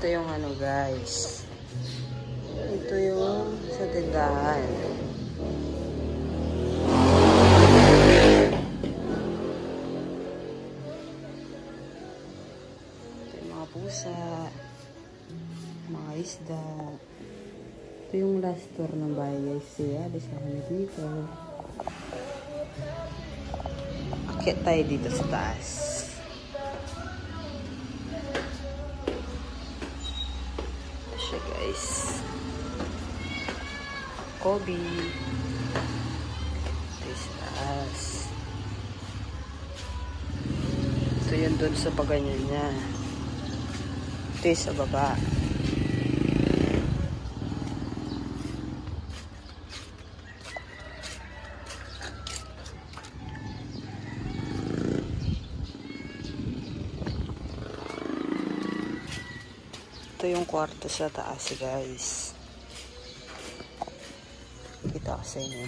Ito yung ano guys. Ito yung sa tindahan. Ito yung mga pusa. Mga isda. Ito yung last tour ng bahay guys. Siya, alis na kami dito. Akyat tayo dito sa taas. Ito siya guys. Kobe. Ito yung sa taas. Ito yung doon sa paganyan niya. Ito yung sa baba. Ito yung kwarto sa taas guys. Kita ko sa inyo.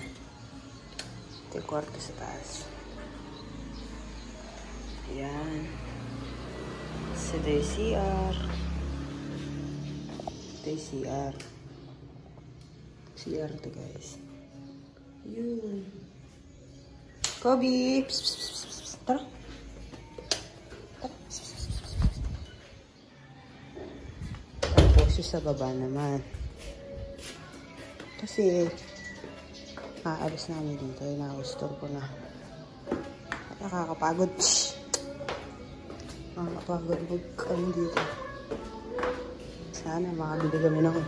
Ito yung kwarto sa taas. Ayan. Ito yung CR. Ito yung CR. CR to guys. Yun. Kobe! Psst, psst, psst, psst. Tara. Sa baba naman. Kasi aalis na kami dito. Ina-store ko na. Nakakapagod. Nakakapagod kami dito. Sana makabili kami ng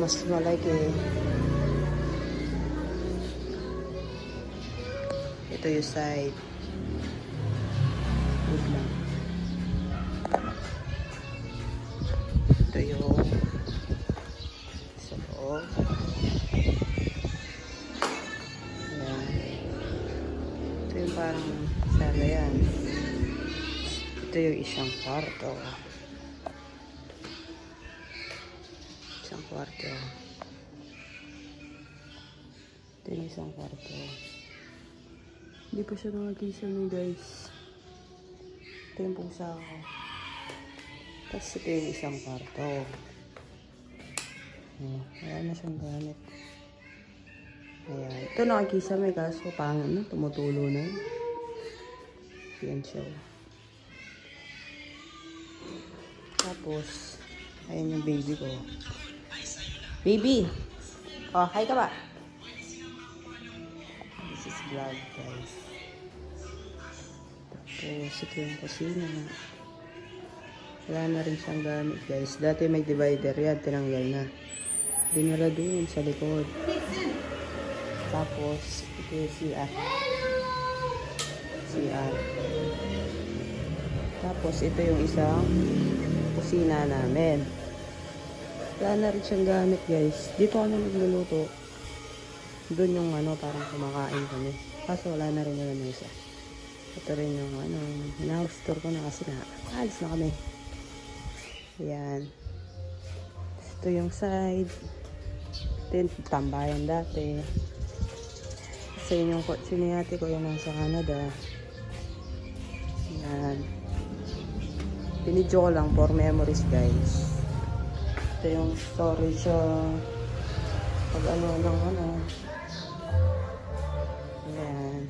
mas malaki. Ito yung side. Good lang. Ito yung sa loob. Ayan. Ito yung parang sala yan. Ito yung isang kwarto. Isang kwarto. Ito yung isang kwarto. Hindi pa siya nakakisame guys. Ito yung pusa ko. Tapos ito yung isang kwarto. Wala na siyang gamit. Ayan. Ito nakakisame kaso pangit na. Tumutulo na yun. Yan siya. Tapos, ayan yung baby ko. Baby! Oh, hi ka ba? This is vlog guys. Tapos, ito yung kusina na. Wala na rin siyang gamit guys. Dati may divider yan. Tinanggal na. Dinala doon sa likod. Tapos, ito yung CR. CR. Tapos, ito yung isang kusina namin. Wala na rin siyang gamit guys. Dito kami nagluluto. Doon yung ano, parang kumakain kami. Kaso wala na rin yung isa. Ito rin yung ano, na-store ko na kasi na alis na kami. Ayan. Ito yung side. Ito yung tambayan dati. Kasi yun yung siniyate ko yung nasa Canada. Ayan. Pinidyo ko lang for memories guys. Ito yung storage pag ano lang ano. Ayan.